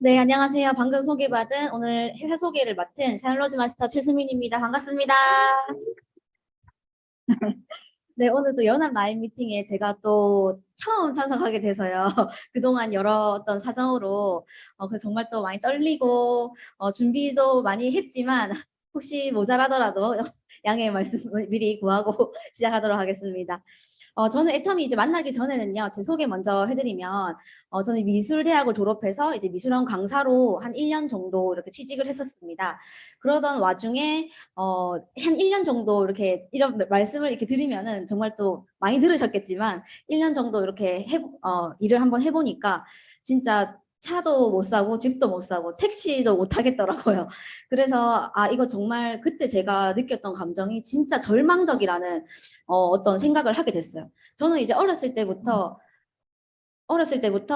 네, 안녕하세요. 방금 소개받은 오늘 회사 소개를 맡은 샬로즈 마스터 최수민입니다. 반갑습니다. 네, 오늘 또 연합 라인 미팅에 제가 또 처음 참석하게 돼서요. 그동안 여러 어떤 사정으로 그래서 정말 또 많이 떨리고 준비도 많이 했지만 혹시 모자라더라도 양해 말씀을 미리 구하고 시작하도록 하겠습니다. 저는 애터미 이제 만나기 전에는요, 제 소개 먼저 해드리면, 저는 미술대학을 졸업해서 이제 미술학 강사로 한 1년 정도 이렇게 취직을 했었습니다. 그러던 와중에, 한 1년 정도 이렇게 이런 말씀을 이렇게 드리면은 정말 또 많이 들으셨겠지만, 1년 정도 이렇게 일을 한번 해보니까 진짜 차도 못 사고 집도 못 사고 택시도 못 하겠더라고요. 그래서 이거 정말 그때 제가 느꼈던 감정이 진짜 절망적이라는 어떤 생각을 하게 됐어요. 저는 이제 어렸을 때부터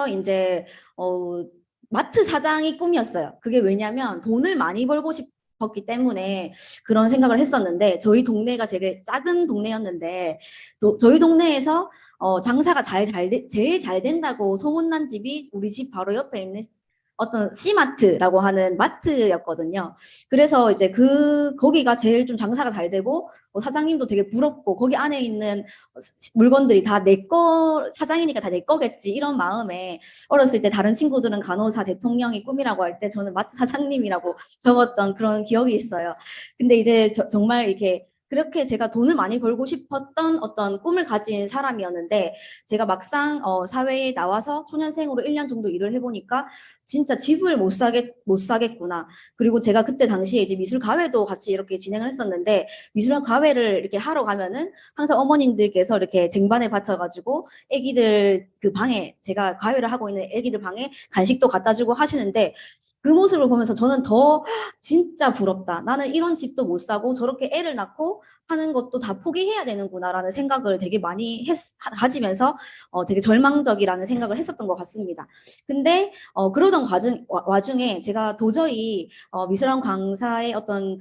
이제 어, 마트 사장이 꿈이었어요. 그게 왜냐면 돈을 많이 벌고 싶었기 때문에 그런 생각을 했었는데 저희 동네가 되게 작은 동네였는데 저희 동네에서 장사가 제일 잘 된다고 소문난 집이 우리 집 바로 옆에 있는 어떤 C마트라고 하는 마트였거든요. 그래서 이제 거기가 제일 좀 장사가 잘 되고 사장님도 되게 부럽고 거기 안에 있는 물건들이 다 내 거, 사장이니까 다 내 거겠지 이런 마음에 어렸을 때 다른 친구들은 간호사 대통령이 꿈이라고 할 때 저는 마트 사장님이라고 적었던 그런 기억이 있어요. 근데 이제 정말 이렇게 그렇게 제가 돈을 많이 벌고 싶었던 어떤 꿈을 가진 사람이었는데 제가 막상 사회에 나와서 초년생으로 1년 정도 일을 해보니까 진짜 집을 못 사겠구나. 그리고 제가 그때 당시에 이제 미술 가회도 같이 이렇게 진행을 했었는데 미술 가회를 이렇게 하러 가면은 항상 어머님들께서 이렇게 쟁반에 받쳐가지고 애기들 그 방에 제가 가회를 하고 있는 애기들 방에 간식도 갖다 주고 하시는데 그 모습을 보면서 저는 더 진짜 부럽다. 나는 이런 집도 못 사고 저렇게 애를 낳고 하는 것도 다 포기해야 되는구나라는 생각을 되게 많이 가지면서 되게 절망적이라는 생각을 했었던 것 같습니다. 근데 그러던 와중에 제가 도저히 미술학 강사의 어떤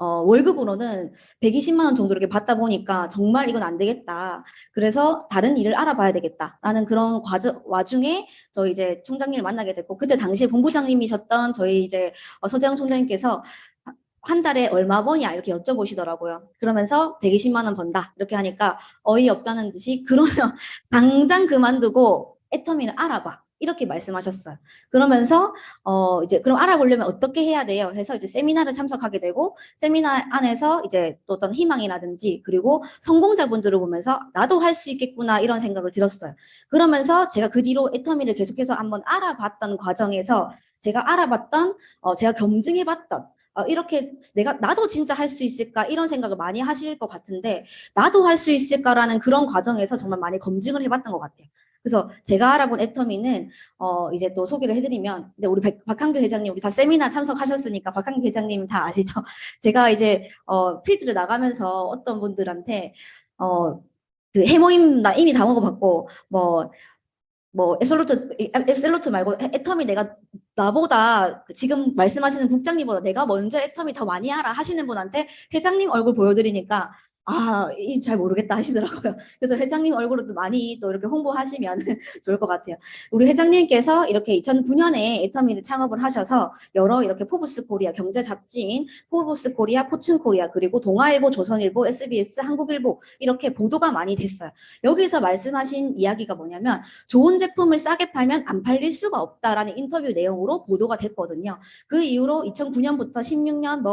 월급으로는 120만 원 정도 이렇게 받다 보니까 정말 이건 안 되겠다. 그래서 다른 일을 알아봐야 되겠다라는 그런 와중에 저희 이제 총장님을 만나게 됐고 그때 당시에 본부장님이셨던 저희 이제 서재영 총장님께서 한 달에 얼마 버냐 이렇게 여쭤보시더라고요. 그러면서 120만 원 번다 이렇게 하니까 어이없다는 듯이 그러면 당장 그만두고 애터미를 알아봐. 이렇게 말씀하셨어요. 그러면서 이제 그럼 알아보려면 어떻게 해야 돼요? 해서 이제 세미나를 참석하게 되고 세미나 안에서 이제 또 어떤 희망이라든지 그리고 성공자분들을 보면서 나도 할 수 있겠구나 이런 생각을 들었어요. 그러면서 제가 그 뒤로 애터미를 계속해서 한번 알아봤던 과정에서 제가 알아봤던 제가 검증해봤던 이렇게 나도 진짜 할 수 있을까 이런 생각을 많이 하실 것 같은데 나도 할 수 있을까라는 그런 과정에서 정말 많이 검증을 해봤던 것 같아요. 그래서 제가 알아본 애터미는 이제 또 소개를 해드리면 근데 우리 박한규 회장님 우리 다 세미나 참석하셨으니까 박한규 회장님 다 아시죠? 제가 이제 필드를 나가면서 어떤 분들한테 그 해모임 나 이미 다 먹어봤고 뭐 앱솔루트 말고 애터미 내가 나보다 지금 말씀하시는 국장님보다 내가 먼저 애터미 더 많이 알아 하시는 분한테 회장님 얼굴 보여드리니까 잘 모르겠다 하시더라고요. 그래서 회장님 얼굴을 또 많이 또 이렇게 홍보하시면 좋을 것 같아요. 우리 회장님께서 이렇게 2009년에 애터미를 창업을 하셔서 여러 이렇게 포브스 코리아 경제 잡지인 포브스 코리아, 포춘 코리아 그리고 동아일보, 조선일보, SBS, 한국일보 이렇게 보도가 많이 됐어요. 여기서 말씀하신 이야기가 뭐냐면 좋은 제품을 싸게 팔면 안 팔릴 수가 없다라는 인터뷰 내용으로 보도가 됐거든요. 그 이후로 2009년부터 16년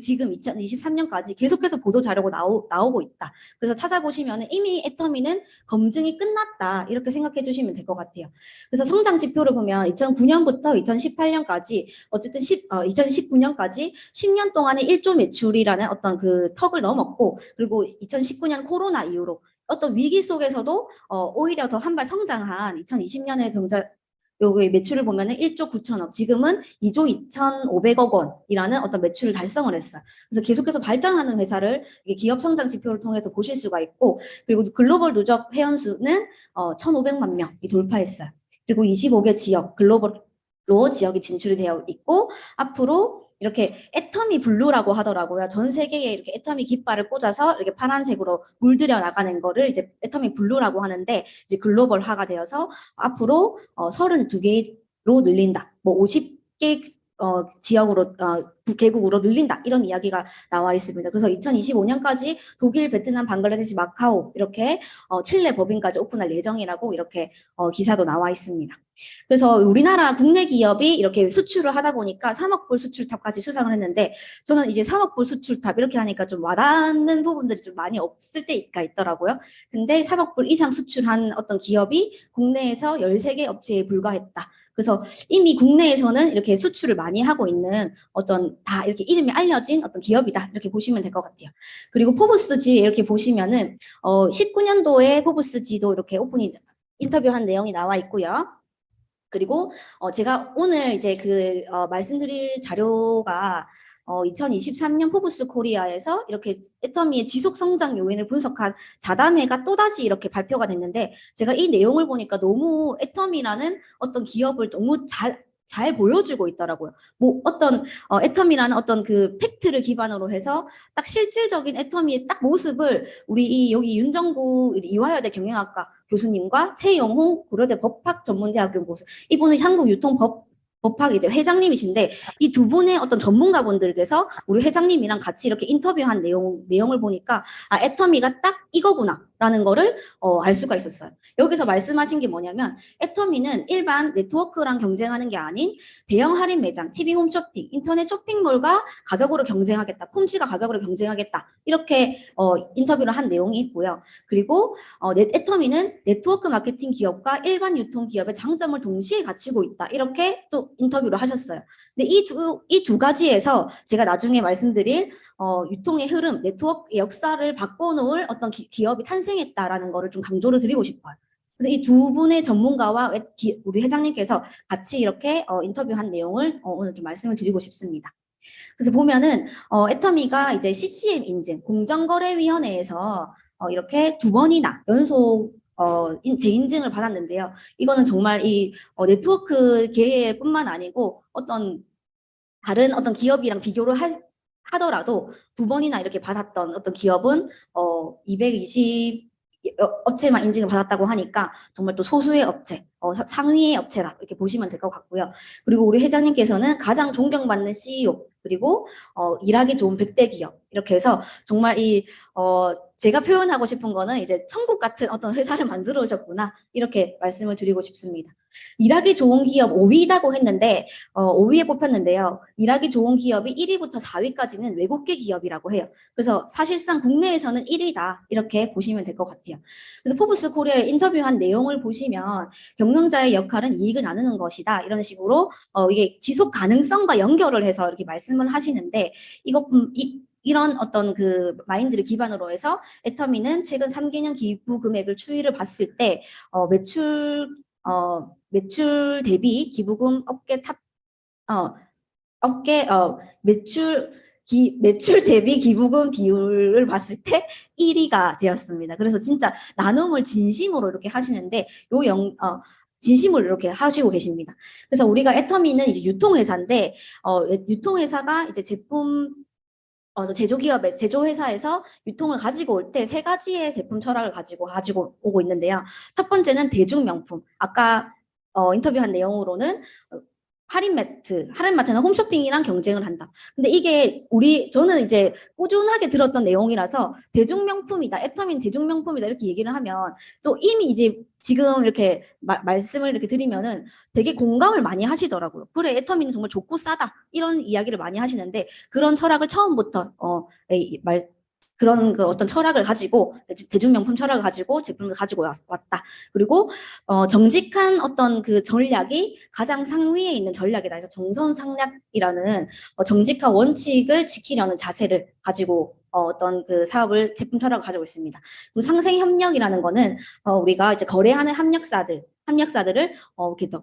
지금 2023년까지 계속해서 보도 자료가 나오고 있다. 그래서 찾아보시면 이미 애터미는 검증이 끝났다 이렇게 생각해 주시면 될 것 같아요. 그래서 성장 지표를 보면 2009년부터 2018년까지 어쨌든 2019년까지 10년 동안의 1조 매출이라는 어떤 그 턱을 넘었고 그리고 2019년 코로나 이후로 어떤 위기 속에서도 오히려 더 한 발 성장한 2020년의 여기 매출을 보면은 1조 9천억, 지금은 2조 2,500억 원이라는 어떤 매출을 달성을 했어요. 그래서 계속해서 발전하는 회사를 기업 성장 지표를 통해서 보실 수가 있고, 그리고 글로벌 누적 회원 수는 1,500만 명이 돌파했어요. 그리고 25개 지역, 글로벌로 지역이 진출이 되어 있고, 앞으로 이렇게 애터미 블루라고 하더라고요. 전 세계에 이렇게 애터미 깃발을 꽂아서 이렇게 파란색으로 물들여 나가는 거를 이제 애터미 블루라고 하는데 이제 글로벌화가 되어서 앞으로 32개 늘린다. 뭐 50개 지역으로 개국으로 늘린다 이런 이야기가 나와 있습니다. 그래서 2025년까지 독일, 베트남, 방글라데시, 마카오 이렇게 칠레 법인까지 오픈할 예정이라고 이렇게 기사도 나와 있습니다. 그래서 우리나라 국내 기업이 이렇게 수출을 하다 보니까 3억 불 수출탑까지 수상을 했는데 저는 이제 3억 불 수출탑 이렇게 하니까 좀 와닿는 부분들이 좀 많이 없을 때가 있더라고요. 근데 3억 불 이상 수출한 어떤 기업이 국내에서 13개 업체에 불과했다. 그래서 이미 국내에서는 이렇게 수출을 많이 하고 있는 어떤 다 이렇게 이름이 알려진 어떤 기업이다. 이렇게 보시면 될 것 같아요. 그리고 포브스지 이렇게 보시면은 19년도에 포브스지도 이렇게 오픈이 인터뷰한 내용이 나와 있고요. 그리고 제가 오늘 이제 말씀드릴 자료가 2023년 포브스 코리아에서 이렇게 애터미의 지속 성장 요인을 분석한 자담회가 또다시 이렇게 발표가 됐는데 제가 이 내용을 보니까 너무 애터미라는 어떤 기업을 너무 잘 보여주고 있더라고요. 뭐 어떤 애터미라는 어떤 그 팩트를 기반으로 해서 딱 실질적인 애터미의 딱 모습을 우리 여기 윤정구 이화여대 경영학과 교수님과 최영홍 고려대 법학전문대학교 교수 이분은 한국유통법학 이제 회장님이신데 이 두 분의 어떤 전문가분들께서 우리 회장님이랑 같이 이렇게 인터뷰한 내용을 보니까 애터미가 딱 이거구나라는 거를 알 수가 있었어요. 여기서 말씀하신 게 뭐냐면 애터미는 일반 네트워크랑 경쟁하는 게 아닌 대형 할인 매장, TV 홈쇼핑, 인터넷 쇼핑몰과 가격으로 경쟁하겠다. 폼치가 가격으로 경쟁하겠다. 이렇게 인터뷰를 한 내용이 있고요. 그리고 애터미는 네트워크 마케팅 기업과 일반 유통 기업의 장점을 동시에 갖추고 있다. 이렇게 또 인터뷰를 하셨어요. 근데 이 두 가지에서 제가 나중에 말씀드릴 유통의 흐름, 네트워크의 역사를 바꿔놓을 어떤 기업이 탄생했다라는 거를 좀 강조를 드리고 싶어요. 그래서 이 두 분의 전문가와 우리 회장님께서 같이 이렇게 인터뷰한 내용을 오늘 좀 말씀을 드리고 싶습니다. 그래서 보면은 애터미가 이제 CCM 인증 공정거래위원회에서 이렇게 2번이나 연속 재인증을 받았는데요. 이거는 정말 이 네트워크계뿐만 아니고 다른 어떤 기업이랑 비교를 하더라도 2번이나 이렇게 받았던 어떤 기업은 220 업체만 인증을 받았다고 하니까 정말 또 소수의 업체, 상위의 업체다 이렇게 보시면 될 것 같고요. 그리고 우리 회장님께서는 가장 존경받는 CEO 그리고 일하기 좋은 100대 기업 이렇게 해서 정말 제가 표현하고 싶은 거는 이제 천국 같은 어떤 회사를 만들어 오셨구나 이렇게 말씀을 드리고 싶습니다. 일하기 좋은 기업 5위다고 했는데 5위에 뽑혔는데요. 일하기 좋은 기업이 1위부터 4위까지는 외국계 기업이라고 해요. 그래서 사실상 국내에서는 1위다 이렇게 보시면 될 것 같아요. 그래서 포브스 코리아에 인터뷰한 내용을 보시면 경영자의 역할은 이익을 나누는 것이다 이런 식으로 이게 지속 가능성과 연결을 해서 이렇게 말씀을 하시는데 이런 어떤 그 마인드를 기반으로 해서 애터미는 최근 3개년 기부 금액을 추이를 봤을 때 매출 대비 기부금 매출 대비 기부금 비율을 봤을 때 1위가 되었습니다. 그래서 진짜 나눔을 진심으로 이렇게 하시는데 진심으로 이렇게 하시고 계십니다. 그래서 우리가 애터미는 이제 유통회사인데 유통회사가 이제 제조회사에서 유통을 가지고 올 때 3가지의 제품 철학을 가지고 오고 있는데요. 첫 번째는 대중명품. 아까 인터뷰한 내용으로는 할인마트는 홈쇼핑이랑 경쟁을 한다. 근데 이게 저는 이제 꾸준하게 들었던 내용이라서 대중명품이다, 애터미는 대중명품이다 이렇게 얘기를 하면 또 이미 이제 지금 이렇게 말씀을 이렇게 드리면은 되게 공감을 많이 하시더라고요. 그래, 애터미는 정말 좋고 싸다 이런 이야기를 많이 하시는데 그런 철학을 처음부터 그런 그 어떤 철학을 가지고 대중명품 철학을 가지고 제품을 가지고 왔다. 그리고 정직한 어떤 그 전략이 가장 상위에 있는 전략이다. 그래서 정선상략이라는 정직한 원칙을 지키려는 자세를 가지고 어떤 그 제품 철학을 가지고 있습니다. 그리고 상생협력이라는 거는 우리가 이제 거래하는 협력사들을 이렇게 더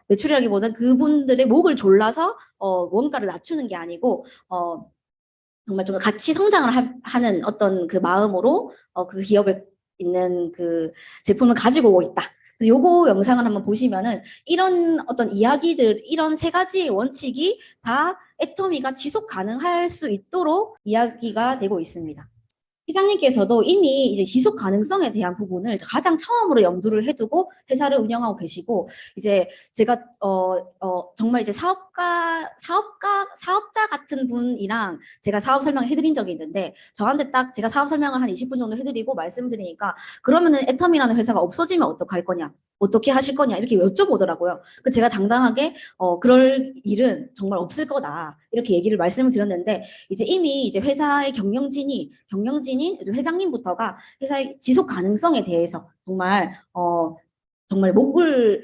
매출이라기보다는 그분들의 목을 졸라서 원가를 낮추는 게 아니고 정말 좀 같이 성장을 하는 어떤 그 마음으로 그 기업에 있는 그 제품을 가지고 오고 있다. 요거 영상을 한번 보시면은 이런 어떤 이야기들, 이런 3가지의 원칙이 다 애터미가 지속 가능할 수 있도록 이야기가 되고 있습니다. 회장님께서도 이미 이제 지속 가능성에 대한 부분을 가장 처음으로 염두를 해두고 회사를 운영하고 계시고, 이제 제가 정말 이제 사업자 같은 분이랑 제가 사업 설명을 해드린 적이 있는데, 저한테 딱 제가 사업 설명을 한 20분 정도 해드리고 말씀드리니까, 그러면은 애텀이라는 회사가 없어지면 어떡할 거냐, 어떻게 하실 거냐 이렇게 여쭤보더라고요. 그 제가 당당하게 그럴 일은 정말 없을 거다 이렇게 얘기를 말씀을 드렸는데, 이제 이미 이제 회사의 경영진인 회장님부터가 회사의 지속 가능성에 대해서 정말 목을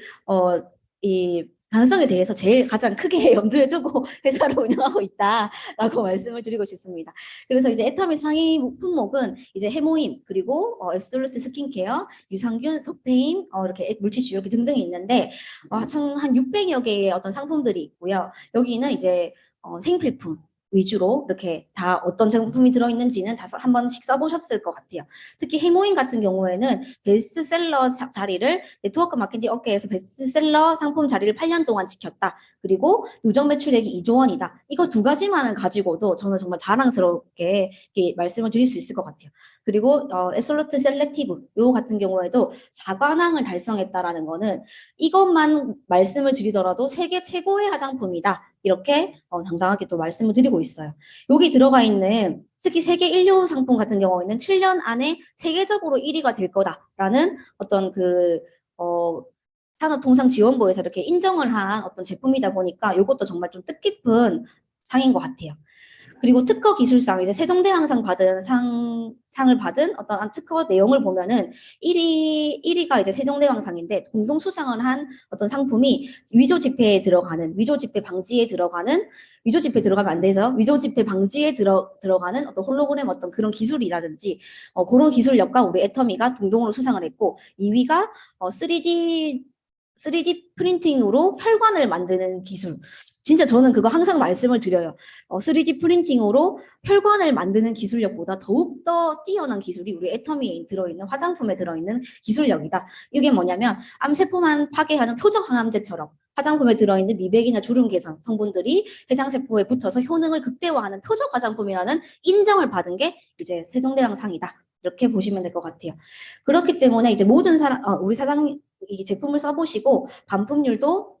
이 가능성에 대해서 제일 가장 크게 염두에 두고 회사를 운영하고 있다라고 말씀을 드리고 싶습니다. 그래서 이제 애터미 상위 품목은 이제 해모임, 그리고 앱솔루트 스킨케어, 유산균, 덕페임, 이렇게 물티슈 이렇게 등등이 있는데, 총 한 600여 개의 어떤 상품들이 있고요. 여기는 이제 생필품 위주로 이렇게 다 어떤 제품이 들어있는지는 다 한 번씩 써보셨을 것 같아요. 특히 해모임 같은 경우에는 베스트셀러 자리를, 네트워크 마케팅 업계에서 베스트셀러 상품 자리를 8년 동안 지켰다. 그리고 누적 매출액이 2조 원이다. 이거 두 가지만을 가지고도 저는 정말 자랑스럽게 이렇게 말씀을 드릴 수 있을 것 같아요. 그리고 앱솔루트 셀렉티브 요 같은 경우에도 4관왕을 달성했다라는 거는 이것만 말씀을 드리더라도 세계 최고의 화장품이다. 이렇게 당당하게 또 말씀을 드리고 있어요. 여기 들어가 있는 특히 세계 인류 상품 같은 경우에는 7년 안에 세계적으로 1위가 될 거다라는 어떤 산업통상지원부에서 이렇게 인정을 한 어떤 제품이다 보니까 이것도 정말 좀 뜻깊은 상인 것 같아요. 그리고 특허 기술상 이제 세종대왕상 받은 상을 받은 어떤 특허 내용을 보면은 1위가 이제 세종대왕상인데, 공동 수상을 한 어떤 상품이 위조 지폐에 들어가는, 위조 지폐 방지에 들어가는, 위조 지폐 들어가면 안 되죠. 위조 지폐 방지에 들어가는 어떤 홀로그램 어떤 그런 기술이라든지 그런 기술력과 우리 애터미가 동동으로 수상을 했고, 2위가 3D 프린팅으로 혈관을 만드는 기술. 진짜 저는 그거 항상 말씀을 드려요. 3D 프린팅으로 혈관을 만드는 기술력보다 더욱더 뛰어난 기술이 우리 애터미에 들어있는 화장품에 들어있는 기술력이다. 이게 뭐냐면 암세포만 파괴하는 표적 항암제처럼 화장품에 들어있는 미백이나 주름 개선 성분들이 해당 세포에 붙어서 효능을 극대화하는 표적 화장품이라는 인정을 받은 게 이제 세종대왕상이다. 이렇게 보시면 될 것 같아요. 그렇기 때문에 이제 모든 우리 사장님 이 제품을 써보시고 반품률도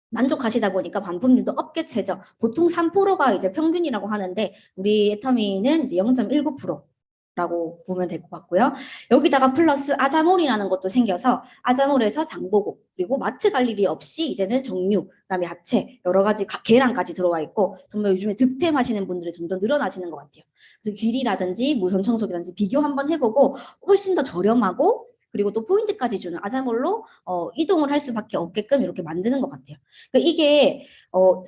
만족하시다 보니까 반품률도 업계 최저, 보통 3%가 이제 평균이라고 하는데 우리 애터미는 이제 0.19%라고 보면 될 것 같고요. 여기다가 플러스 아자몰이라는 것도 생겨서 아자몰에서 장보고, 그리고 마트 갈 일이 없이 이제는 정류, 그다음에 야채, 여러 가지 계란까지 들어와 있고, 정말 요즘에 득템 하시는 분들이 점점 늘어나시는 것 같아요. 그래서 귀리라든지 무선 청소기라든지 비교 한번 해보고 훨씬 더 저렴하고, 그리고 또 포인트까지 주는 아자몰로 이동을 할 수밖에 없게끔 이렇게 만드는 것 같아요. 그러니까 이게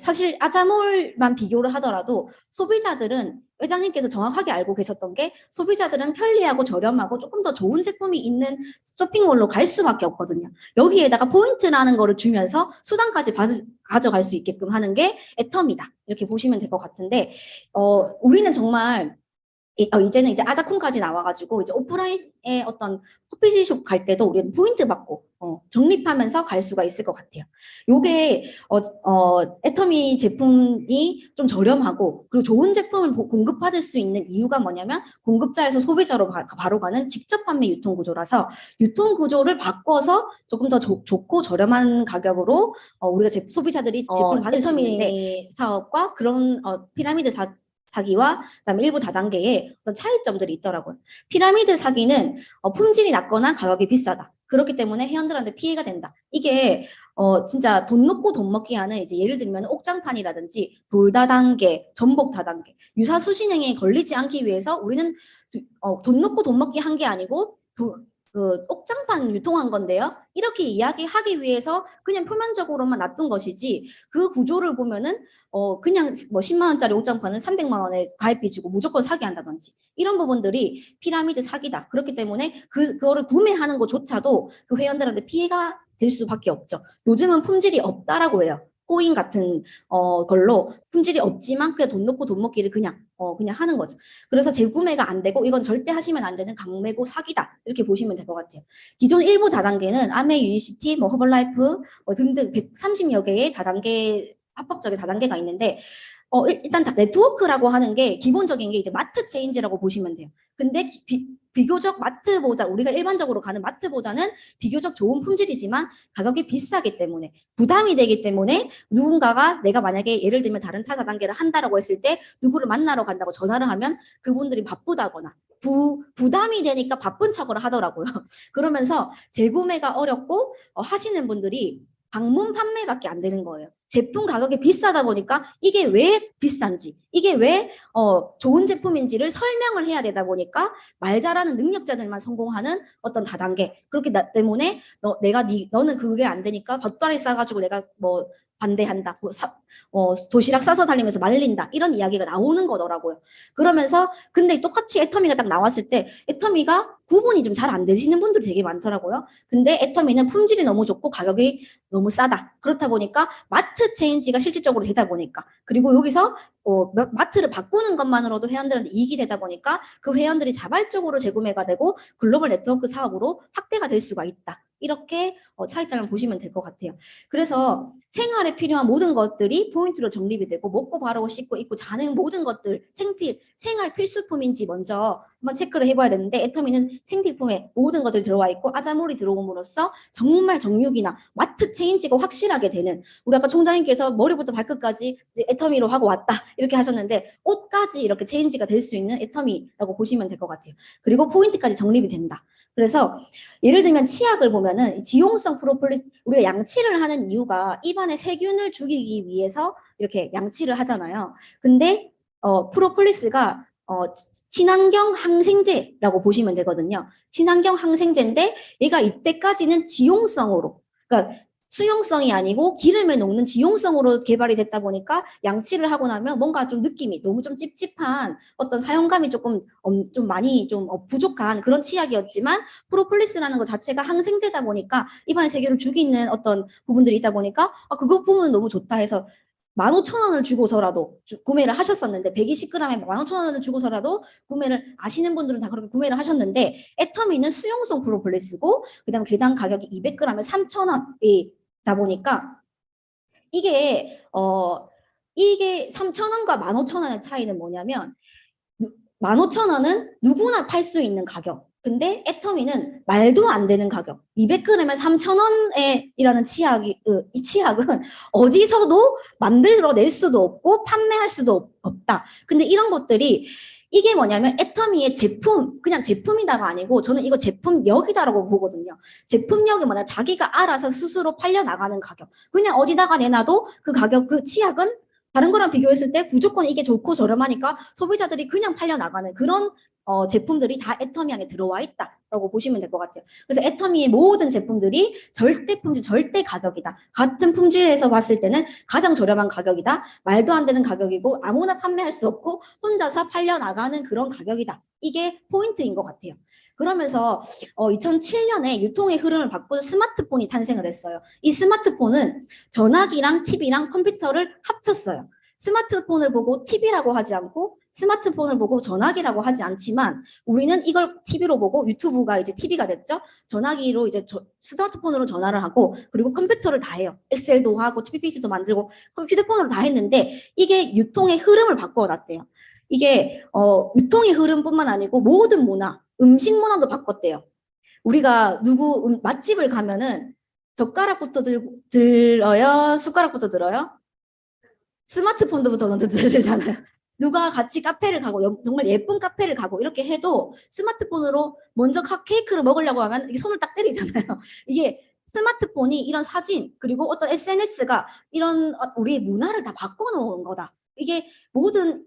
사실 아자몰만 비교를 하더라도 소비자들은, 회장님께서 정확하게 알고 계셨던 게, 소비자들은 편리하고 저렴하고 조금 더 좋은 제품이 있는 쇼핑몰로 갈 수밖에 없거든요. 여기에다가 포인트라는 거를 주면서 수당까지 가져갈 수 있게끔 하는 게 애텀이다. 이렇게 보시면 될 것 같은데, 우리는 정말 이제는 이제 아자콘까지 나와가지고 이제 오프라인의 어떤 커피숍 갈 때도 우리는 포인트 받고 적립하면서 갈 수가 있을 것 같아요. 요게 애터미 제품이 좀 저렴하고 그리고 좋은 제품을 공급받을 수 있는 이유가 뭐냐면, 공급자에서 소비자로 바로 가는 직접 판매 유통 구조라서, 유통 구조를 바꿔서 조금 더 좋고 저렴한 가격으로 우리가 소비자들이 제품을 받을 수 있는데, 사업과 그런 피라미드 사기와 그다음에 일부 다단계의 어떤 차이점들이 있더라고요. 피라미드 사기는 품질이 낮거나 가격이 비싸다. 그렇기 때문에 회원들한테 피해가 된다. 이게 진짜 돈 놓고 돈 먹기 하는, 이제 예를 들면 옥장판이라든지 돌다단계, 전복다단계, 유사수신행에 걸리지 않기 위해서 우리는 돈 놓고 돈 먹기 한 게 아니고 옥장판 유통한 건데요. 이렇게 이야기하기 위해서 그냥 표면적으로만 놔둔 것이지, 그 구조를 보면은 그냥 뭐 10만 원짜리 옥장판을 300만 원에 가입비 주고 무조건 사게 한다든지, 이런 부분들이 피라미드 사기다. 그렇기 때문에 그거를 구매하는 것조차도 그 회원들한테 피해가 될 수밖에 없죠. 요즘은 품질이 없다라고 해요. 코인 같은 걸로 품질이 없지만 그냥 돈 놓고 돈 먹기를 그냥 하는 거죠. 그래서 재구매가 안 되고, 이건 절대 하시면 안 되는 강매고 사기다. 이렇게 보시면 될 것 같아요. 기존 일부 다단계는 아메, 유니시티, 뭐 허벌라이프 등등 130여 개의 합법적인 다단계가 있는데, 일단 네트워크라고 하는 게 기본적인 게 이제 마트 체인지라고 보시면 돼요. 근데 비교적 마트보다 우리가 일반적으로 가는 마트보다는 비교적 좋은 품질이지만 가격이 비싸기 때문에 부담이 되기 때문에 누군가가 내가 만약에 예를 들면 다른 타사 단계를 한다라고 했을 때 누구를 만나러 간다고 전화를 하면 그분들이 바쁘다거나 부담이 되니까 바쁜 척을 하더라고요. 그러면서 재구매가 어렵고 하시는 분들이 방문 판매밖에 안 되는 거예요. 제품 가격이 비싸다 보니까 이게 왜 비싼지, 이게 왜 좋은 제품인지를 설명을 해야 되다 보니까 말 잘하는 능력자들만 성공하는 어떤 다단계. 그렇기 때문에 너는 그게 안 되니까 겉다리 싸가지고 내가 뭐 반대한다. 도시락 싸서 달리면서 말린다. 이런 이야기가 나오는 거더라고요. 그러면서 근데 똑같이 애터미가 딱 나왔을 때 애터미가 구분이 좀 잘 안 되시는 분들이 되게 많더라고요. 근데 애터미는 품질이 너무 좋고 가격이 너무 싸다. 그렇다 보니까 마트 체인지가 실질적으로 되다 보니까 그리고 여기서 마트를 바꾸는 것만으로도 회원들한테 이익이 되다 보니까 그 회원들이 자발적으로 재구매가 되고 글로벌 네트워크 사업으로 확대가 될 수가 있다. 이렇게 차이점을 보시면 될 것 같아요. 그래서 생활에 필요한 모든 것들이 포인트로 정립이 되고 먹고 바르고 씻고 입고 자는 모든 것들 생활 필수품인지 먼저 한번 체크를 해봐야 되는데 애터미는 생필품에 모든 것들이 들어와 있고 아자몰이 들어옴으로써 정말 정육이나 마트 체인지가 확실하게 되는 우리 아까 총장님께서 머리부터 발끝까지 애터미로 하고 왔다 이렇게 하셨는데 옷까지 이렇게 체인지가 될 수 있는 애터미라고 보시면 될 것 같아요. 그리고 포인트까지 정립이 된다. 그래서 예를 들면 치약을 보면은 지용성 프로폴리스 우리가 양치를 하는 이유가 입안에 세균을 죽이기 위해서 이렇게 양치를 하잖아요. 근데 프로폴리스가 친환경 항생제라고 보시면 되거든요. 친환경 항생제인데 얘가 이때까지는 지용성으로 그러니까 수용성이 아니고 기름에 녹는 지용성으로 개발이 됐다 보니까 양치를 하고 나면 뭔가 좀 느낌이 너무 좀 찝찝한 어떤 사용감이 조금 좀 많이 좀 부족한 그런 치약이었지만 프로폴리스라는 것 자체가 항생제다 보니까 입안에 세균을 죽이는 어떤 부분들이 있다 보니까 그거 보면 너무 좋다 해서 15,000원을 주고서라도 구매를 하셨었는데 120g에 15,000원을 주고서라도 구매를 아시는 분들은 다 그렇게 구매를 하셨는데 애터미는 수용성 프로폴리스고 그다음 개당 가격이 200g에 3,000원이다 보니까 이게 3,000원과 15,000원의 차이는 뭐냐면 15,000원은 누구나 팔 수 있는 가격. 근데 애터미는 말도 안 되는 가격. 200g에 3,000원에 이라는 이 치약은 어디서도 만들어낼 수도 없고 판매할 수도 없다. 근데 이런 것들이 이게 뭐냐면 애터미의 제품, 그냥 제품이다가 아니고 저는 이거 제품력이다라고 보거든요. 제품력이 뭐냐 자기가 알아서 스스로 팔려나가는 가격. 그냥 어디다가 내놔도 그 가격, 그 치약은 다른 거랑 비교했을 때 무조건 이게 좋고 저렴하니까 소비자들이 그냥 팔려나가는 그런 제품들이 다 애터미 안에 들어와 있다라고 보시면 될 것 같아요. 그래서 애터미의 모든 제품들이 절대 품질, 절대 가격이다. 같은 품질에서 봤을 때는 가장 저렴한 가격이다. 말도 안 되는 가격이고 아무나 판매할 수 없고 혼자서 팔려나가는 그런 가격이다. 이게 포인트인 것 같아요. 그러면서 2007년에 유통의 흐름을 바꾼 스마트폰이 탄생을 했어요. 이 스마트폰은 전화기랑 TV랑 컴퓨터를 합쳤어요. 스마트폰을 보고 TV라고 하지 않고 스마트폰을 보고 전화기라고 하지 않지만 우리는 이걸 TV로 보고 유튜브가 이제 TV가 됐죠. 전화기로 이제 스마트폰으로 전화를 하고 그리고 컴퓨터를 다 해요. 엑셀도 하고 PPT도 만들고 휴대폰으로 다 했는데 이게 유통의 흐름을 바꿔놨대요. 이게 유통의 흐름뿐만 아니고 모든 문화, 음식 문화도 바꿨대요. 우리가 맛집을 가면은 젓가락부터 들어요? 숟가락부터 들어요? 스마트폰부터 먼저 들잖아요. 누가 같이 카페를 가고 정말 예쁜 카페를 가고 이렇게 해도 스마트폰으로 먼저 케이크를 먹으려고 하면 손을 딱 때리잖아요. 이게 스마트폰이 이런 사진 그리고 어떤 SNS가 이런 우리의 문화를 다 바꿔놓은 거다. 이게 모든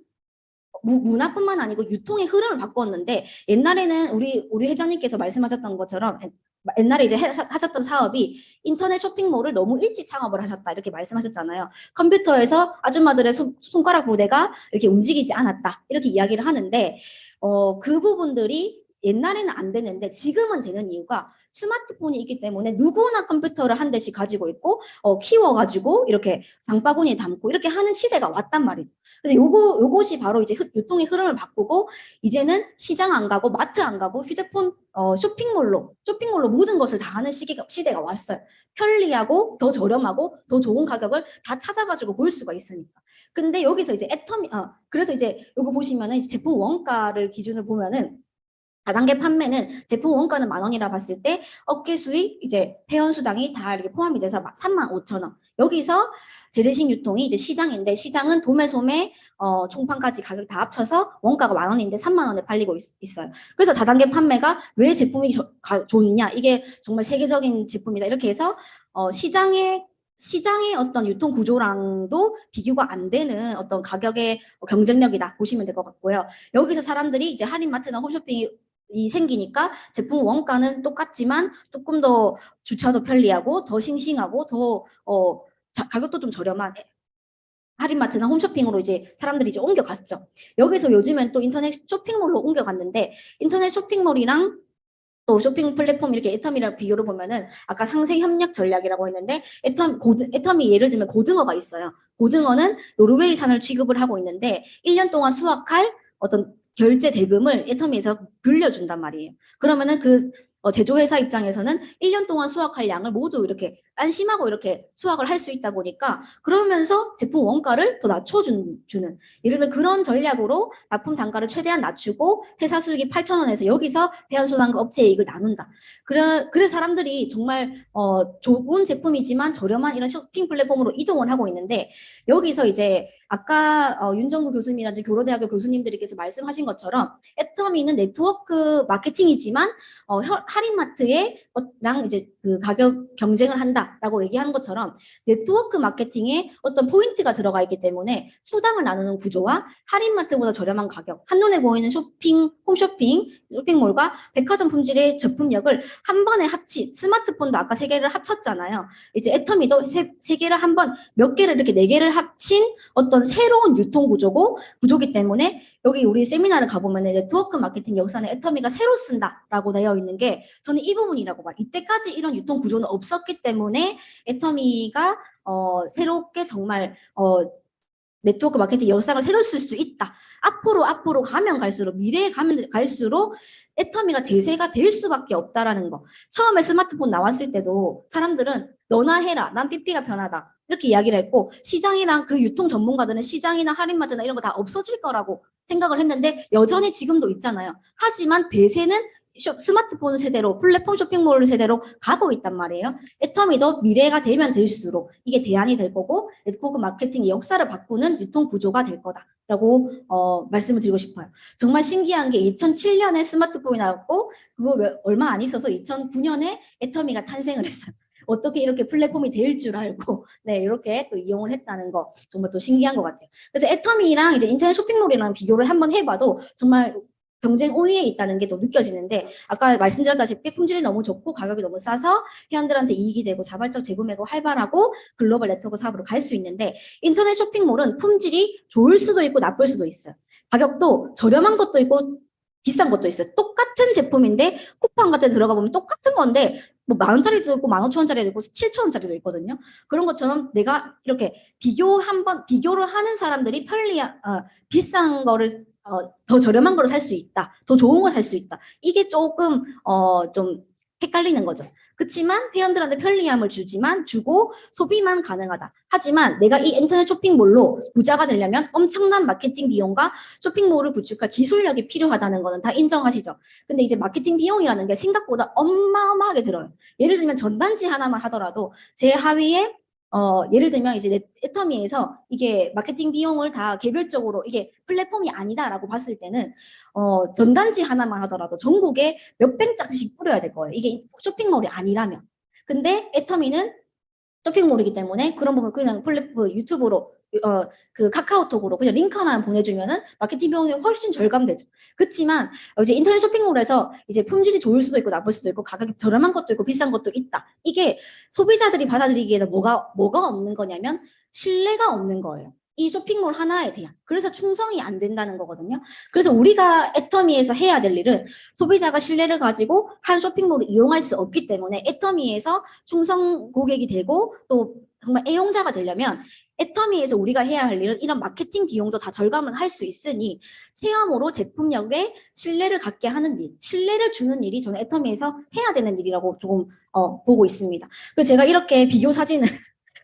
문화뿐만 아니고 유통의 흐름을 바꿨는데 옛날에는 우리 회장님께서 말씀하셨던 것처럼 옛날에 이제 하셨던 사업이 인터넷 쇼핑몰을 너무 일찍 창업을 하셨다 이렇게 말씀하셨잖아요. 컴퓨터에서 아줌마들의 손가락 부대가 이렇게 움직이지 않았다 이렇게 이야기를 하는데 그 부분들이 옛날에는 안 되는데 지금은 되는 이유가 스마트폰이 있기 때문에 누구나 컴퓨터를 한 대씩 가지고 있고 키워가지고 이렇게 장바구니에 담고 이렇게 하는 시대가 왔단 말이죠. 그래서 요것이 바로 이제 유통의 흐름을 바꾸고 이제는 시장 안 가고 마트 안 가고 휴대폰 쇼핑몰로 모든 것을 다 하는 시대가 왔어요. 편리하고 더 저렴하고 더 좋은 가격을 다 찾아가지고 볼 수가 있으니까. 근데 여기서 이제 그래서 이제 요거 보시면은 이제 제품 원가를 기준을 보면은 다단계 판매는 제품 원가는 10,000원이라 봤을 때 업계 수익 이제 회원 수당이 다 이렇게 포함이 돼서 35,000원. 여기서 재래식 유통이 이제 시장인데 시장은 도매 소매 총판까지 가격 다 합쳐서 원가가 10,000원인데 30,000원에 팔리고 있어요. 그래서 다단계 판매가 왜 제품이 좋냐? 이게 정말 세계적인 제품이다. 이렇게 해서 시장의 어떤 유통 구조랑도 비교가 안 되는 어떤 가격의 경쟁력이다 보시면 될 것 같고요. 여기서 사람들이 이제 할인마트나 홈쇼핑이 생기니까 제품 원가는 똑같지만 조금 더 주차도 편리하고 더 싱싱하고 더 가격도 좀 저렴한 할인마트나 홈쇼핑으로 이제 사람들이 이제 옮겨갔죠. 여기서 요즘엔 또 인터넷 쇼핑몰로 옮겨갔는데 인터넷 쇼핑몰이랑 또 쇼핑 플랫폼 이렇게 애터미랑 비교를 보면은 아까 상세 협력 전략이라고 했는데 애터미 예를 들면 고등어가 있어요. 고등어는 노르웨이산을 취급을 하고 있는데 1년 동안 수확할 어떤 결제 대금을 애터미에서 빌려준단 말이에요. 그러면은 그 제조회사 입장에서는 1년 동안 수확할 양을 모두 이렇게 안심하고 이렇게 수확을 할 수 있다 보니까 그러면서 제품 원가를 더 낮춰주는 예를 들면 그런 전략으로 납품 단가를 최대한 낮추고 회사 수익이 8,000원에서 여기서 해안수단과 업체 이익을 나눈다. 그래 사람들이 정말 좋은 제품이지만 저렴한 이런 쇼핑 플랫폼으로 이동을 하고 있는데 여기서 이제 아까 윤정구 교수님이라든지 교로대학교 교수님들께서 말씀하신 것처럼 애터미는 네트워크 마케팅이지만 할인마트랑 이제 그 가격 경쟁을 한다라고 얘기하는 것처럼 네트워크 마케팅에 어떤 포인트가 들어가 있기 때문에 수당을 나누는 구조와 할인마트보다 저렴한 가격, 한눈에 보이는 쇼핑몰과 백화점 품질의 제품력을 한 번에 스마트폰도 아까 3개를 합쳤잖아요. 이제 애터미도 세 개를 한 번, 몇 개를 이렇게 4개를 합친 어떤 새로운 유통 구조기 때문에 여기 우리 세미나를 가보면 네트워크 마케팅 역사는 애터미가 새로 쓴다라고 되어 있는 게 저는 이 부분이라고 봐요. 이때까지 이런 유통 구조는 없었기 때문에 애터미가 새롭게 정말 네트워크 마케팅 역사를 새로 쓸 수 있다. 앞으로 가면 갈수록 미래에 가면 갈수록 애터미가 대세가 될 수밖에 없다라는 거. 처음에 스마트폰 나왔을 때도 사람들은 너나 해라. 난 삐삐가 편하다. 이렇게 이야기를 했고 시장이랑 그 유통 전문가들은 시장이나 할인마트나 이런 거 다 없어질 거라고 생각을 했는데 여전히 지금도 있잖아요. 하지만 대세는 스마트폰 세대로 플랫폼 쇼핑몰 세대로 가고 있단 말이에요. 애터미도 미래가 되면 될수록 이게 대안이 될 거고 네트워크 마케팅의 역사를 바꾸는 유통 구조가 될 거다라고 말씀을 드리고 싶어요. 정말 신기한 게 2007년에 스마트폰이 나왔고 그거 얼마 안 있어서 2009년에 애터미가 탄생을 했어요. 어떻게 이렇게 플랫폼이 될 줄 알고 네 이렇게 또 이용을 했다는 거 정말 또 신기한 것 같아요. 그래서 애터미랑 이제 인터넷 쇼핑몰이랑 비교를 한번 해봐도 정말 경쟁 우위에 있다는 게 또 느껴지는데 아까 말씀드렸다시피 품질이 너무 좋고 가격이 너무 싸서 회원들한테 이익이 되고 자발적 재구매가 활발하고 글로벌 네트워크 사업으로 갈 수 있는데 인터넷 쇼핑몰은 품질이 좋을 수도 있고 나쁠 수도 있어요. 가격도 저렴한 것도 있고 비싼 것도 있어요. 똑같은 제품인데 쿠팡 같은 데 들어가 보면 똑같은 건데 뭐 10,000원짜리도 있고 15,000원짜리도 있고 7,000원짜리도 있거든요. 그런 것처럼 내가 이렇게 비교를 하는 사람들이 비싼 거를 더 저렴한 걸 살 수 있다. 더 좋은 걸 살 수 있다. 이게 조금 좀 헷갈리는 거죠. 그렇지만 회원들한테 편리함을 주고 소비만 가능하다. 하지만 내가 이 인터넷 쇼핑몰로 부자가 되려면 엄청난 마케팅 비용과 쇼핑몰을 구축할 기술력이 필요하다는 거는 다 인정하시죠. 근데 이제 마케팅 비용이라는 게 생각보다 어마어마하게 들어요. 예를 들면 전단지 하나만 하더라도 제 하위에 예를 들면 이제 애터미에서 이게 마케팅 비용을 다 개별적으로 이게 플랫폼이 아니다라고 봤을 때는 전단지 하나만 하더라도 전국에 몇백 장씩 뿌려야 될 거예요. 이게 쇼핑몰이 아니라면. 근데 애터미는 쇼핑몰이기 때문에 그런 부분 그냥 유튜브로 그 카카오톡으로 그냥 링크 하나 보내주면은 마케팅 비용이 훨씬 절감되죠. 그렇지만 이제 인터넷 쇼핑몰에서 이제 품질이 좋을 수도 있고 나쁠 수도 있고 가격이 저렴한 것도 있고 비싼 것도 있다. 이게 소비자들이 받아들이기에는 뭐가 없는 거냐면 신뢰가 없는 거예요. 이 쇼핑몰 하나에 대한. 그래서 충성이 안 된다는 거거든요. 그래서 우리가 애터미에서 해야 될 일은 소비자가 신뢰를 가지고 한 쇼핑몰을 이용할 수 없기 때문에 애터미에서 충성 고객이 되고 또 정말 애용자가 되려면 애터미에서 우리가 해야 할 일은 이런 마케팅 비용도 다 절감을 할 수 있으니 체험으로 제품력에 신뢰를 갖게 하는 일, 신뢰를 주는 일이 저는 애터미에서 해야 되는 일이라고 조금 보고 있습니다. 그래서 제가 이렇게 비교 사진을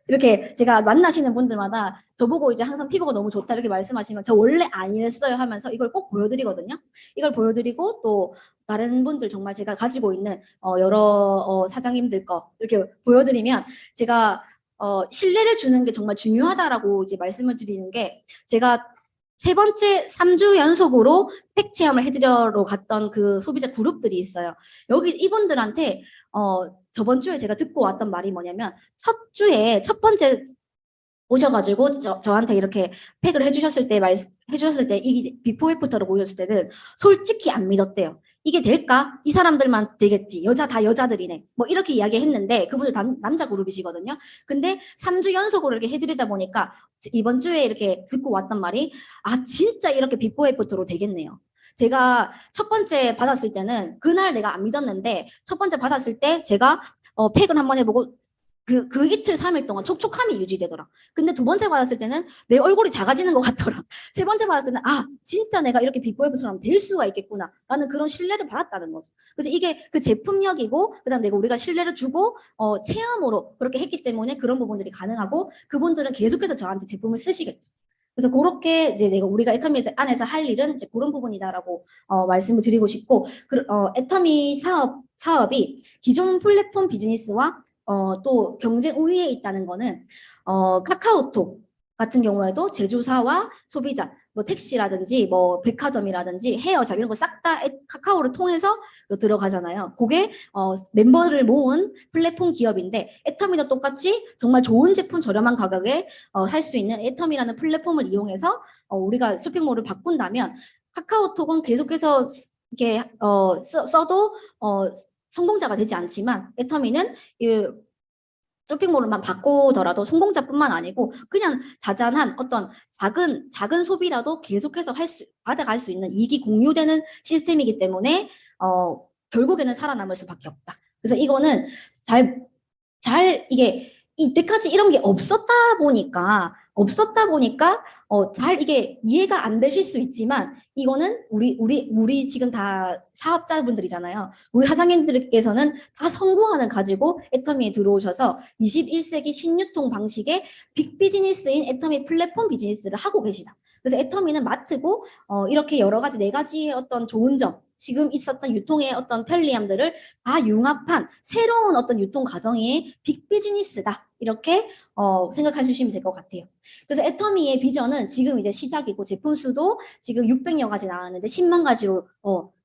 이렇게 제가 만나시는 분들마다 저보고 이제 항상 피부가 너무 좋다 이렇게 말씀하시면 저 원래 안 이랬어요 하면서 이걸 꼭 보여드리거든요. 이걸 보여드리고 또 다른 분들 정말 제가 가지고 있는 여러 사장님들 거 이렇게 보여드리면 제가 신뢰를 주는 게 정말 중요하다라고 이제 말씀을 드리는 게 제가 세 번째 3주 연속으로 팩 체험을 해드리러 갔던 그 소비자 그룹들이 있어요. 여기 이분들한테 저번 주에 제가 듣고 왔던 말이 뭐냐면 첫 주에 첫 번째 오셔가지고 저한테 이렇게 팩을 해주셨을 때 해주셨을 때 이게 비포 애프터로 보였을 때는 솔직히 안 믿었대요. 이게 될까? 이 사람들만 되겠지. 여자 다 여자들이네. 뭐 이렇게 이야기했는데 그분들 남자 그룹이시거든요. 근데 3주 연속으로 이렇게 해드리다 보니까 이번 주에 이렇게 듣고 왔던 말이 아 진짜 이렇게 비포 애프터로 되겠네요. 제가 첫 번째 받았을 때는 그날 내가 안 믿었는데 첫 번째 받았을 때 제가 팩을 한번 해보고 그 이틀 3일 동안 촉촉함이 유지되더라. 근데 두 번째 받았을 때는 내 얼굴이 작아지는 것 같더라. 세 번째 받았을 때는 아 진짜 내가 이렇게 비포애프처럼 될 수가 있겠구나 라는 그런 신뢰를 받았다는 거죠. 그래서 이게 그 제품력이고 그다음 내가 우리가 신뢰를 주고 체험으로 그렇게 했기 때문에 그런 부분들이 가능하고 그분들은 계속해서 저한테 제품을 쓰시겠죠. 그래서 그렇게 이제 내가 우리가 애터미 안에서 할 일은 이제 그런 부분이다라고 말씀을 드리고 싶고 애터미 사업이 기존 플랫폼 비즈니스와 또 경쟁 우위에 있다는 거는 카카오톡 같은 경우에도 제조사와 소비자, 뭐 택시라든지 뭐 백화점이라든지 헤어샵 이런 거 싹 다 카카오를 통해서 들어가잖아요. 그게 멤버를 모은 플랫폼 기업인데 애터미도 똑같이 정말 좋은 제품 저렴한 가격에 살 수 있는 애터미라는 플랫폼을 이용해서 우리가 쇼핑몰을 바꾼다면 카카오톡은 계속해서 이렇게 써도 성공자가 되지 않지만 애터미는 이 쇼핑몰만 바꾸더라도 성공자뿐만 아니고 그냥 자잘한 어떤 작은 소비라도 계속해서 받아갈 수 있는 이익이 공유되는 시스템이기 때문에 결국에는 살아남을 수밖에 없다. 그래서 이거는 이게 이때까지 이런 게 없었다 보니까 잘 이게 이해가 안 되실 수 있지만 이거는 우리 지금 다 사업자분들이잖아요. 우리 사장님들께서는 다 성공안을 가지고 애터미에 들어오셔서 21세기 신유통 방식의 빅비즈니스인 애터미 플랫폼 비즈니스를 하고 계시다. 그래서 애터미는 마트고 이렇게 여러 가지 네 가지의 어떤 좋은 점 지금 있었던 유통의 어떤 편리함들을 다 융합한 새로운 어떤 유통 과정의 빅비즈니스다. 이렇게 생각하시면 될 것 같아요. 그래서 애터미의 비전은 지금 이제 시작이고 제품 수도 지금 600여 가지 나왔는데 10만 가지로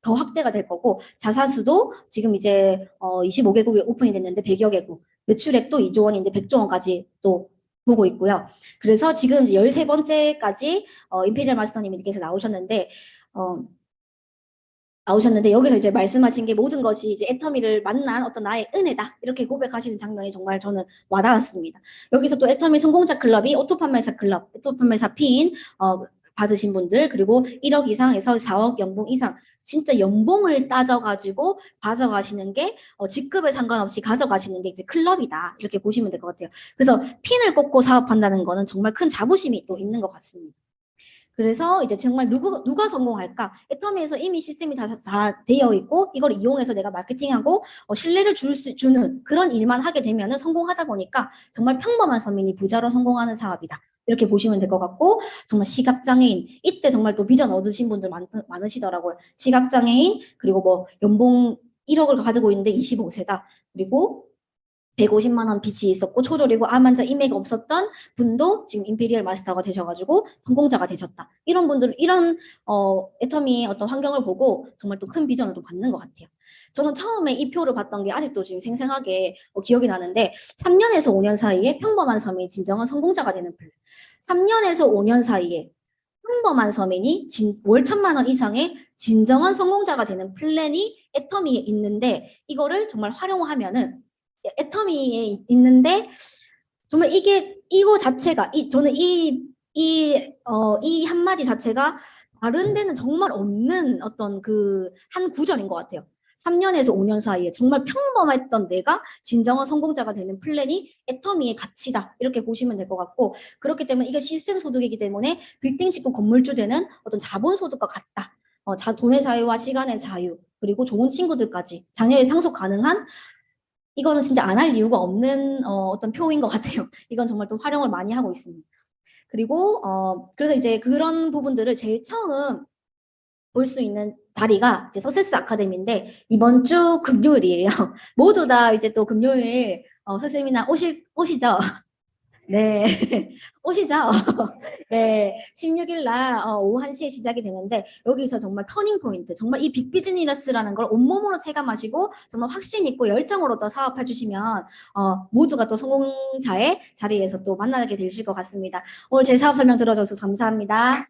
더 확대가 될 거고 자사 수도 지금 이제 25개국에 오픈이 됐는데 100여 개국 매출액도 2조 원인데 100조 원까지 또 보고 있고요. 그래서 지금 13번째까지 임페리얼 마스터님께서 나오셨는데 여기서 이제 말씀하신 게 모든 것이 이제 애터미를 만난 어떤 나의 은혜다 이렇게 고백하시는 장면이 정말 저는 와닿았습니다. 여기서 또 애터미 성공자 클럽이 오토판매사 클럽, 오토판매사 핀 받으신 분들 그리고 1억 이상에서 4억 연봉 이상 진짜 연봉을 따져가지고 가져가시는 게 직급에 상관없이 가져가시는 게 이제 클럽이다 이렇게 보시면 될 것 같아요. 그래서 핀을 꽂고 사업한다는 거는 정말 큰 자부심이 또 있는 것 같습니다. 그래서 이제 정말 누가 성공할까? 애터미에서 이미 시스템이 다 되어 있고 이걸 이용해서 내가 마케팅하고 신뢰를 주는 그런 일만 하게 되면 성공하다 보니까 정말 평범한 서민이 부자로 성공하는 사업이다. 이렇게 보시면 될 것 같고 정말 시각장애인 이때 정말 또 비전 얻으신 분들 많으시더라고요. 시각장애인 그리고 뭐 연봉 1억을 가지고 있는데 25세다. 그리고 150만 원 빚이 있었고 초졸이고 암 환자 인맥이 없었던 분도 지금 임페리얼 마스터가 되셔가지고 성공자가 되셨다. 이런 분들 이런 애터미의 어떤 환경을 보고 정말 또 큰 비전을 또 받는 것 같아요. 저는 처음에 이 표를 봤던 게 아직도 지금 생생하게 기억이 나는데 3년에서 5년 사이에 평범한 서민이 진정한 성공자가 되는 플랜. 3년에서 5년 사이에 평범한 서민이 월 1,000만 원 이상의 진정한 성공자가 되는 플랜이 애터미에 있는데 이거를 정말 활용하면은 애터미에 있는데 정말 이거 자체가 저는 이 이 한마디 자체가 다른 데는 정말 없는 어떤 그 한 구절인 것 같아요. 3년에서 5년 사이에 정말 평범했던 내가 진정한 성공자가 되는 플랜이 애터미의 가치다. 이렇게 보시면 될 것 같고, 그렇기 때문에 이게 시스템 소득이기 때문에 빌딩 짓고 건물주 되는 어떤 자본 소득과 같다. 돈의 자유와 시간의 자유, 그리고 좋은 친구들까지 자녀의 상속 가능한, 이거는 진짜 안 할 이유가 없는 어떤 표인 것 같아요. 이건 정말 또 활용을 많이 하고 있습니다. 그리고 그래서 이제 그런 부분들을 제일 처음 볼 수 있는 자리가 이제 서세스 아카데미인데 이번 주 금요일이에요. 모두 다 이제 또 금요일 선생님이나 오시죠? 네. 오시죠? 네. 16일 날 오후 1시에 시작이 되는데 여기서 정말 터닝 포인트, 정말 이 빅비즈니스라는 걸 온몸으로 체감하시고 정말 확신 있고 열정으로 또 사업해 주시면 모두가 또 성공자의 자리에서 또 만나게 되실 것 같습니다. 오늘 제 사업 설명 들어줘서 감사합니다.